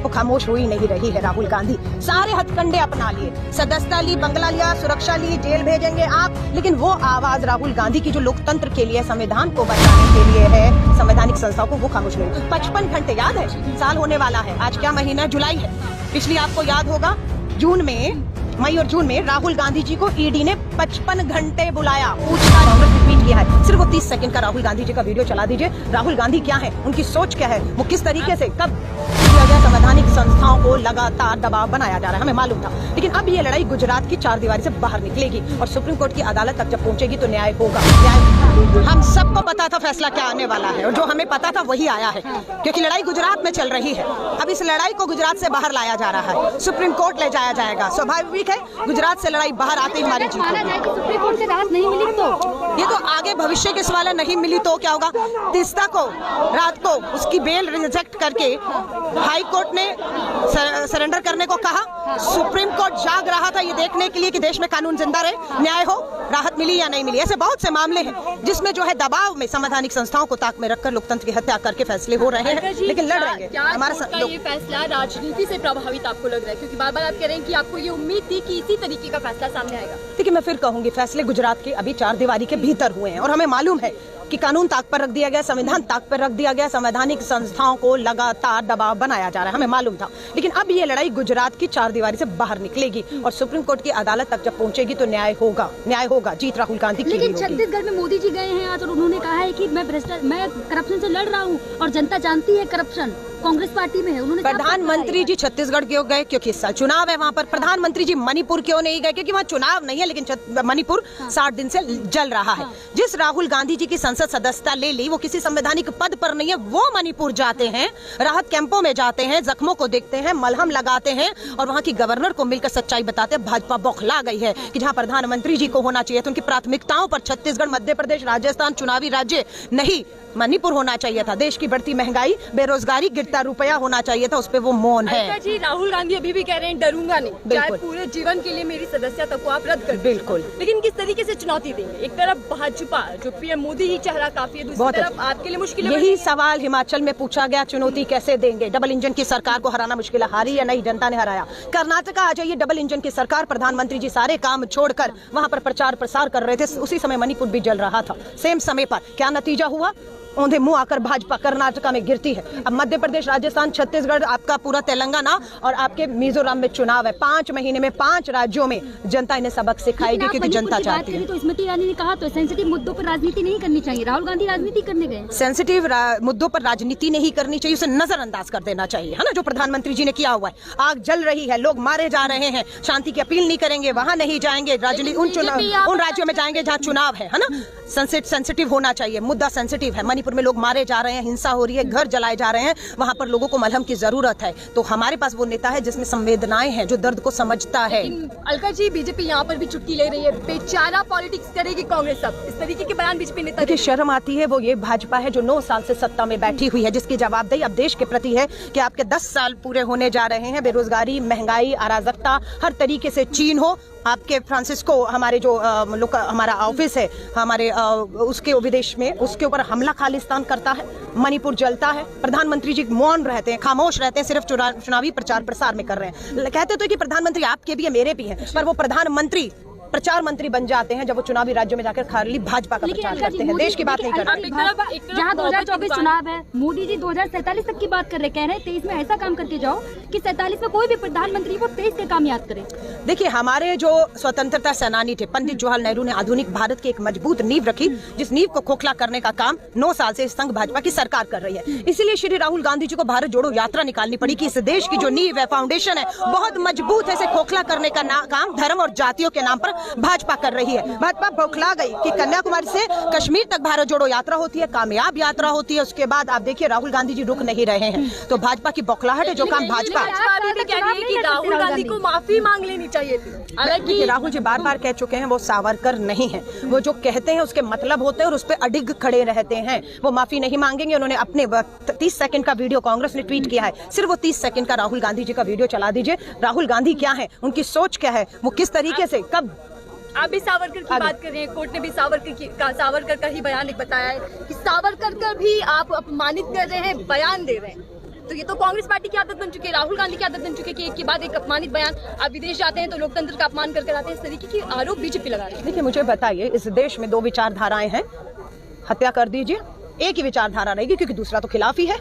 वो खामोश हो ही नहीं रही है। राहुल गांधी सारे हथकंडे अपना लिए, सदस्यता ली, बंगला लिया, सुरक्षा ली, जेल भेजेंगे आप, लेकिन वो आवाज राहुल गांधी की जो लोकतंत्र के लिए, संविधान को बचाने के लिए है, संवैधानिक संस्थाओं को, वो खामोश नहीं। 55 घंटे याद है, साल होने वाला है। आज क्या महीना है? जुलाई है। पिछली आपको याद होगा जून में, मई और जून में राहुल गांधी जी को ईडी ने 55 घंटे बुलाया, पूछताछ कांग्रेस ने ट्वीट किया है। सिर्फ वो 30 सेकंड का राहुल गांधी जी का वीडियो चला दीजिए। राहुल गांधी क्या है, उनकी सोच क्या है, वो किस तरीके से, कब किया गया। संवैधानिक संस्थाओं को लगातार दबाव बनाया जा रहा है, हमें मालूम था। लेकिन अब ये लड़ाई गुजरात की चारदीवारी से बाहर निकलेगी और सुप्रीम कोर्ट की अदालत तक जब पहुंचेगी तो न्याय होगा। हम सबको पता था फैसला क्या आने वाला है, और जो हमें पता था वही आया है, क्योंकि लड़ाई गुजरात में चल रही है। अब इस लड़ाई को गुजरात से बाहर लाया जा रहा है, सुप्रीम कोर्ट ले जाया जाएगा। स्वाभाविक है, गुजरात से लड़ाई बाहर आते ही हमारी जीत होगी। सुप्रीम कोर्ट से राहत नहीं मिली तो ये तो आगे भविष्य के सवाल है। नहीं मिली तो क्या होगा? तीस्ता को रात को उसकी बेल रिजेक्ट करके हाई कोर्ट ने सरेंडर करने को कहा। सुप्रीम कोर्ट जाग रहा था ये देखने के लिए कि देश में कानून जिंदा रहे, न्याय हो, राहत मिली या नहीं मिली। ऐसे बहुत से मामले हैं जिसमें जो है दबाव में संवैधानिक संस्थाओं को ताक में रखकर लोकतंत्र की हत्या करके फैसले हो रहे हैं, लेकिन लड़ रहे हैं। हमारा ये फैसला राजनीति से प्रभावित आपको लग रहा है, क्योंकि बार बार आप कह रहे हैं कि आपको ये उम्मीद थी कि इसी तरीके का फैसला सामने आएगा। देखिए, मैं फिर कहूंगी, फैसले गुजरात के अभी चारदीवारी के भीतर हुए हैं और हमें मालूम है कि कानून ताक पर रख दिया गया, संविधान ताक पर रख दिया गया, संवैधानिक संस्थाओं को लगातार दबाव बनाया जा रहा है, हमें मालूम था। लेकिन अब ये लड़ाई गुजरात की चारदीवारी से बाहर निकलेगी और सुप्रीम कोर्ट की अदालत तक जब पहुंचेगी तो न्याय होगा, न्याय होगा। जीत राहुल गांधी की। लेकिन छत्तीसगढ़ में मोदी जी गए हैं आज और उन्होंने कहा है कि मैं करप्शन से लड़ रहा हूँ और जनता जानती है करप्शन कांग्रेस पार्टी में है। उन्होंने प्रधानमंत्री जी छत्तीसगढ़ क्यों गए? क्योंकि इस साल चुनाव है वहाँ पर। प्रधानमंत्री जी मणिपुर क्यों नहीं गए? क्योंकि वहाँ चुनाव नहीं है, लेकिन मणिपुर 60 दिन से जल रहा है। जिस राहुल गांधी जी की संसद सदस्यता ले ली, वो किसी संवैधानिक पद पर नहीं है, वो मणिपुर जाते हैं, राहत कैंपों में जाते हैं, जख्मों को देखते हैं, मलहम लगाते हैं और वहाँ की गवर्नर को मिलकर सच्चाई बताते हैं। भाजपा बौखला गई है कि जहाँ प्रधानमंत्री जी को होना चाहिए तो उनकी प्राथमिकताओं पर छत्तीसगढ़, मध्य प्रदेश, राजस्थान चुनावी राज्य नहीं, मणिपुर होना चाहिए था। देश की बढ़ती महंगाई, बेरोजगारी, गिरता रुपया होना चाहिए था, उस पे वो मौन है। जी, राहुल गांधी अभी भी कह रहे हैं डरूंगा नहीं, चाहे पूरे जीवन के लिए मेरी सदस्यता को आप रद्द कर। बिल्कुल। लेकिन किस तरीके से चुनौती देंगे? एक तरफ भाजपा जो पीएम मोदी ही चेहरा काफी है, दूसरी तरफ आपके लिए मुश्किल। यही सवाल हिमाचल में पूछा गया, चुनौती कैसे देंगे? डबल इंजन की सरकार को हराना मुश्किल है। हारी या नहीं, जनता ने हराया। कर्नाटका आ जाइए, डबल इंजन की सरकार, प्रधानमंत्री जी सारे काम छोड़कर वहां पर प्रचार प्रसार कर रहे थे, उसी समय मणिपुर भी जल रहा था, सेम समय पर। क्या नतीजा हुआ? औंधे मुंह आकर भाजपा कर्नाटका में गिरती है। अब मध्य प्रदेश, राजस्थान, छत्तीसगढ़, आपका पूरा तेलंगाना और आपके मिजोरम में चुनाव है। 5 महीने में 5 राज्यों में जनता इन्हें सबक सिखाएगी, क्योंकि जनता चाहती है। तो स्मृति ईरानी ने कहा तो सेंसिटिव मुद्दों पर राजनीति नहीं करनी चाहिए। राहुल गांधी राजनीति करने गए। सेंसिटिव मुद्दों पर राजनीति नहीं करनी चाहिए, उसे नजरअंदाज कर देना चाहिए, है ना, जो प्रधानमंत्री जी ने किया हुआ है। आग जल रही है, लोग मारे जा रहे हैं, शांति की अपील नहीं करेंगे, वहां नहीं जाएंगे। राजनीति उन राज्यों में जाएंगे जहाँ चुनाव है ना। सेंसिटिव होना चाहिए, मुद्दा सेंसिटिव है। मणिपुर में लोग मारे जा रहे हैं, हिंसा हो रही है, घर जलाए जा रहे हैं, वहां पर लोगों को मलहम की जरूरत है। तो हमारे पास वो नेता है जिसमें संवेदनाएं हैं, जो दर्द को समझता है। अलका जी, बीजेपी यहाँ पर भी चुटकी ले रही है, बेचारा पॉलिटिक्स करेगी कांग्रेस। अब इस तरीके के बयान बीजेपी नेता देखिए, शर्म आती है। वो ये भाजपा है जो 9 साल से सत्ता में बैठी हुई है, जिसकी जवाबदेही अब देश के प्रति है कि आपके 10 साल पूरे होने जा रहे हैं। बेरोजगारी, महंगाई, अराजकता, हर तरीके से चीन हो। आपके फ्रांसिस्को, हमारे जो हमारा ऑफिस है, हमारे उसके विदेश में, उसके ऊपर हमला खालिस्तान करता है। मणिपुर जलता है। प्रधानमंत्री जी मौन रहते हैं, खामोश रहते हैं, सिर्फ चुनावी प्रचार प्रसार में कर रहे हैं। कहते तो कि प्रधानमंत्री आपके भी है, मेरे भी हैं, पर वो प्रधानमंत्री प्रचार मंत्री बन जाते हैं जब वो चुनावी राज्यों में जाकर खाली भाजपा का प्रचार करते हैं, देश की बात नहीं करते। जहाँ 2024 चुनाव है, मोदी जी 2047 तक की बात कर रहे, कह रहे हैं 23 में ऐसा काम करके जाओ कि 47 में कोई भी प्रधानमंत्री वो 23 के काम याद करे। देखिए, हमारे जो स्वतंत्रता सेनानी थे, पंडित जवाहरलाल नेहरू ने आधुनिक भारत की एक मजबूत नींव रखी, जिस नींव को खोखला करने का काम 9 साल से संघ भाजपा की सरकार कर रही है। इसीलिए श्री राहुल गांधी जी को भारत जोड़ो यात्रा निकालनी पड़ी कि इस देश की जो नींव है, फाउंडेशन है, बहुत मजबूत है। इसे खोखला करने का काम धर्म और जातियों के नाम पर भाजपा कर रही है। भाजपा बौखला गई कि कन्याकुमारी से कश्मीर तक भारत जोड़ो यात्रा होती है, कामयाब यात्रा होती है। उसके बाद आप देखिए, राहुल गांधी जी रुक नहीं रहे हैं। तो भाजपा की बौखलाहट है, जो काम भाजपा कि राहुल गांधी को माफी मांग लेनी चाहिए थी। हालांकि राहुल जी बार बार कह चुके हैं वो सावरकर नहीं है। वो जो कहते हैं उसके मतलब होते हैं और उस पर अडिग खड़े रहते हैं। वो माफी नहीं मांगेंगे। उन्होंने अपने 30 सेकंड का वीडियो कांग्रेस ने ट्वीट किया है, सिर्फ वो 30 सेकंड का राहुल गांधी जी का वीडियो चला दीजिए। राहुल गांधी क्या है, उनकी सोच क्या है, वो किस तरीके से, कब। आप भी सावरकर की बात कर रहे हैं, कोर्ट ने भी सावरकर का ही बयान बताया है कि सावरकर का भी आप अपमानित कर रहे हैं, बयान दे रहे हैं। तो ये तो कांग्रेस पार्टी की आदत बन चुकी है, राहुल गांधी की आदत बन चुकी है कि एक के बाद एक अपमानित बयान। आप विदेश जाते हैं तो लोकतंत्र का अपमान करके आते हैं, इस तरीके की आरोप बीजेपी लगा रही है। देखिए मुझे बताइए, इस देश में दो विचारधाराएं हैं, हत्या कर दीजिए, एक ही विचारधारा रहेगी क्योंकि दूसरा तो खिलाफ ही है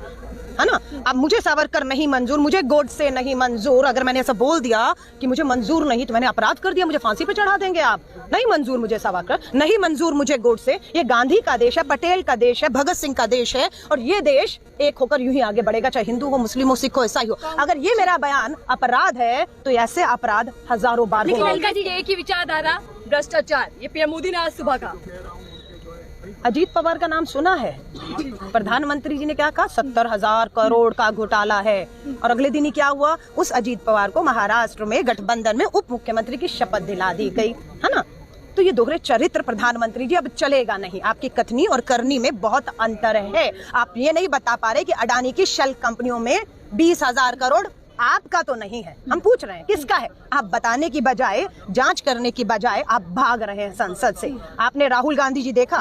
ना। अब मुझे सावरकर नहीं मंजूर, मुझे गोडसे नहीं मंजूर, अगर मैंने ऐसा बोल दिया कि मुझे मंजूर नहीं तो मैंने अपराध कर दिया, मुझे फांसी पे चढ़ा देंगे आप। नहीं मंजूर मुझे सावरकर, नहीं मंजूर मुझे गोडसे। ये गांधी का देश है, पटेल का देश है, भगत सिंह का देश है, और ये देश एक होकर यूं ही आगे बढ़ेगा, चाहे हिंदू हो, मुस्लिम हो, सिख हो, ईसाई हो। अगर ये मेरा बयान अपराध है तो ऐसे अपराध हजारों बार होंगे। एक ही विचारधारा, भ्रष्टाचार, ये पीएम मोदी ने आज सुबह कहा। अजीत पवार का नाम सुना है, प्रधानमंत्री जी ने क्या कहा, 70,000 करोड़ का घोटाला है, और अगले दिन ही क्या हुआ, उस अजीत पवार को महाराष्ट्र में गठबंधन में उप मुख्यमंत्री की शपथ दिला दी गई, है ना। तो ये दोहरे चरित्र प्रधानमंत्री जी अब चलेगा नहीं, आपकी कथनी और करनी में बहुत अंतर है। आप ये नहीं बता पा रहे कि अडानी की शेल कंपनियों में 20,000 करोड़ आपका तो नहीं है, हम पूछ रहे हैं किसका है। आप बताने की बजाय, जांच करने की बजाय आप भाग रहे हैं संसद से। आपने राहुल गांधी जी देखा,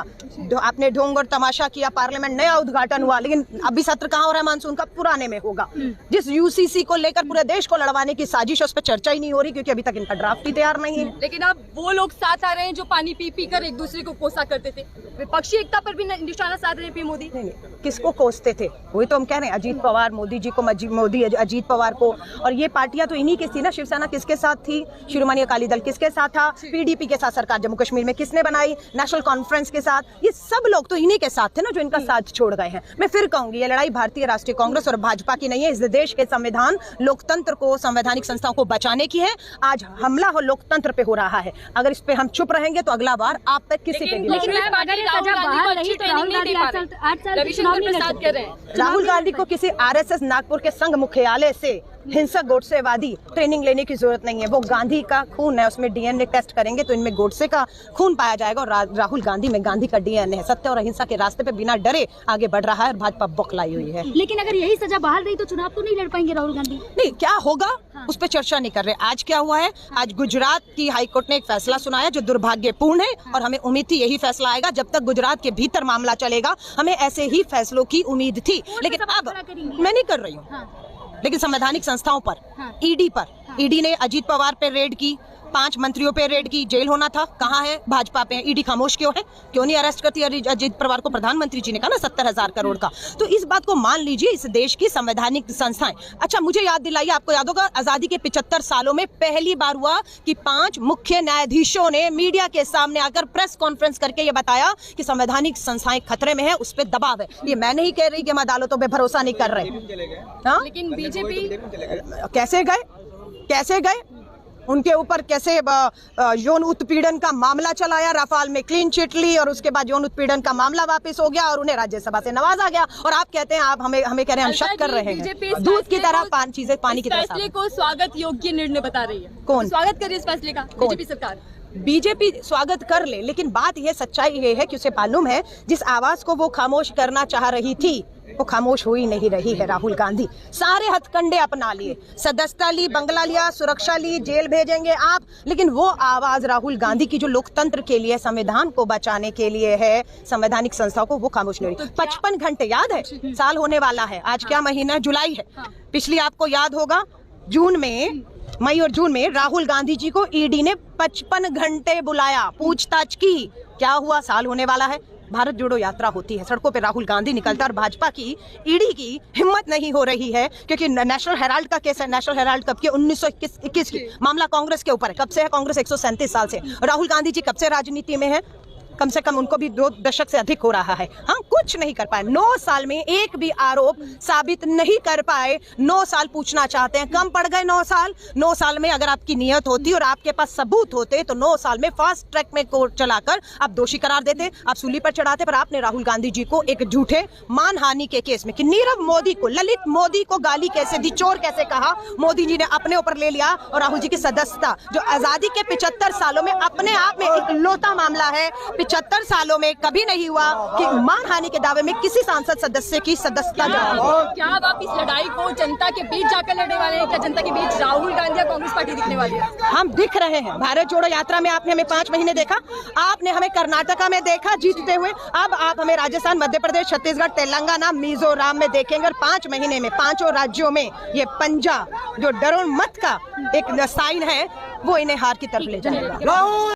आपने ढोंग और तमाशा किया, पार्लियामेंट नया उद्घाटन हुआ, लेकिन अभी सत्र कहाँ हो रहा है मानसून का, पुराने में होगा। जिस यूसीसी को लेकर पूरे देश को लड़वाने की साजिश है, उस पर चर्चा ही नहीं हो रही क्योंकि अभी तक इनका ड्राफ्ट ही तैयार नहीं है। लेकिन अब वो लोग साथ आ रहे हैं जो पानी पी पी कर एक दूसरे को कोसा करते थे, विपक्षी एकता पर भी निशाना साध रहे हैं पीएम मोदी। किसको कोसते थे, वही तो हम कह रहे हैं, अजीत पवार मोदी जी को, मोदी अजीत पवार को। और ये पार्टियां तो इन्हीं की थी ना, शिवसेना किसके साथ थी, शिरोमणि अकाली दल किसके साथ था, पीडीपी के साथ सरकार जम्मू कश्मीर में किसने बनाई, नेशनल कॉन्फ्रेंस के साथ, ये सब लोग तो इन्हीं के साथ थे ना जो इनका साथ छोड़ गए हैं। मैं फिर कहूंगी, ये लड़ाई भारतीय राष्ट्रीय कांग्रेस और भाजपा की नहीं है, इस देश के संविधान, लोकतंत्र को, संवैधानिक संस्थाओं को बचाने की है। आज हमला हो लोकतंत्र पे हो रहा है, अगर इस पे हम चुप रहेंगे तो अगला बार आप तक किसी के राहुल गांधी को किसी आरएसएस नागपुर के संघ मुख्यालय से हिंसक गोडसेवादी ट्रेनिंग लेने की जरूरत नहीं है। वो गांधी का खून है, उसमें डीएनए टेस्ट करेंगे तो इनमें गोडसे का खून पाया जाएगा, और राहुल गांधी में गांधी का डीएनए है। सत्य और अहिंसा के रास्ते पे बिना डरे आगे बढ़ रहा है, और भाजपा बौखलाई हुई है। लेकिन अगर यही सजा बहाल रही तो चुनाव तो नहीं लड़ पाएंगे राहुल गांधी। नहीं, क्या होगा उस पर चर्चा नहीं कर रहे। आज क्या हुआ है, आज गुजरात की हाईकोर्ट ने एक फैसला सुनाया जो दुर्भाग्यपूर्ण है, और हमें उम्मीद थी यही फैसला आएगा। जब तक गुजरात के भीतर मामला चलेगा हमें ऐसे ही फैसलों की उम्मीद थी, लेकिन अब मैं नहीं कर रही हूँ। लेकिन संवैधानिक संस्थाओं पर, ईडी पर, ईडी ने अजीत पवार पे रेड की, 5 मंत्रियों पे रेड की, जेल होना था, कहाँ है, भाजपा पे। ईडी खामोश क्यों है, क्यों नहीं अरेस्ट करती अजीत पवार को। प्रधानमंत्री जी ने कहा ना 70,000 करोड़ का, तो इस बात को मान लीजिए, इस देश की संवैधानिक संस्थाएं। अच्छा मुझे याद दिलाइए, आपको याद होगा आजादी के 75 सालों में पहली बार हुआ कि 5 मुख्य न्यायाधीशों ने मीडिया के सामने आकर प्रेस कॉन्फ्रेंस करके ये बताया कि संवैधानिक संस्थाएं खतरे में है, उस पर दबाव है। ये मैं नहीं कह रही कि हम अदालतों पर भरोसा नहीं कर रहे, लेकिन बीजेपी कैसे गए उनके ऊपर, कैसे यौन उत्पीड़न का मामला चलाया, राफाल में क्लीन चिट ली, और उसके बाद यौन उत्पीड़न का मामला वापस हो गया और उन्हें राज्यसभा से नवाजा गया। और आप कहते हैं, आप हमें कह रहे हैं हम शक कर रहे हैं, दूध की तरह चीजें पानी की तरह। फैसले को स्वागत योग्य निर्णय बता रही है, कौन स्वागत कर रही है इस फैसले का? बीजेपी सरकार। बीजेपी स्वागत कर ले, लेकिन बात यह, सच्चाई ये है कि उसे मालूम है जिस आवाज को वो खामोश करना चाह रही थी वो खामोश हो ही नहीं रही है। राहुल गांधी सारे हथकंडे अपना लिए, सदस्यता ली, बंगला लिया, सुरक्षा ली, जेल भेजेंगे आप, लेकिन वो आवाज राहुल गांधी की जो लोकतंत्र के लिए, संविधान को बचाने के लिए है, संवैधानिक संस्थाओं को, वो खामोश नहीं रही। 55 घंटे, याद है, साल होने वाला है, आज क्या महीना है, जुलाई है। पिछली आपको याद होगा जून में, मई और जून में राहुल गांधी जी को ईडी ने 55 घंटे बुलाया, पूछताछ की, क्या हुआ, साल होने वाला है। भारत जोड़ो यात्रा होती है, सड़कों पे राहुल गांधी निकलता है, और भाजपा की ईडी की हिम्मत नहीं हो रही है क्योंकि नेशनल हेराल्ड का केस है। नेशनल हेराल्ड कब के, 1921 की, मामला कांग्रेस के ऊपर है। कब से है कांग्रेस? 137 साल से। राहुल गांधी जी कब से राजनीति में है? कम से कम उनको भी 2 दशक से अधिक हो रहा है। हम कुछ नहीं कर पाए, 9 साल में एक भी आरोप साबित नहीं कर पाए। 9 साल पूछना चाहते हैं, कम पड़ गए 9 साल। 9 साल में अगर आपकी नियत होती और आपके पास सबूत होते तो 9 साल में फास्ट ट्रैक में कोर्ट चलाकर आप दोषी करार देते, आप सूली पर चढ़ाते। पर आपने राहुल गांधी जी को एक झूठे मानहानि के केस में, कि नीरव मोदी को, ललित मोदी को गाली कैसे दी, चोर कैसे कहा, मोदी जी ने अपने ऊपर ले लिया। और राहुल जी की सदस्यता, जो आजादी के 75 सालों में अपने आप में एक लौता मामला है, 75 सालों में कभी नहीं हुआ कि मानहानि के दावे में किसी सांसद सदस्य की सदस्यता जाए। क्या अब आप इस लड़ाई को जनता के बीच जाकर लड़ने वाले हैं? क्या जनता के बीच राहुल गांधी या कांग्रेस पार्टी दिखने वाली है? हम दिख रहे हैं। भारत जोड़ो यात्रा में आपने हमें 5 महीने देखा, आपने हमें कर्नाटका में देखा जीतते हुए, अब आप हमें राजस्थान, मध्य प्रदेश, छत्तीसगढ़, तेलंगाना, मिजोरम में देखेंगे। और 5 महीने में 5 राज्यों में ये पंजा जो डरो मत का एक साइन है, वो इन्हें हार की तरफ ले जाएगा।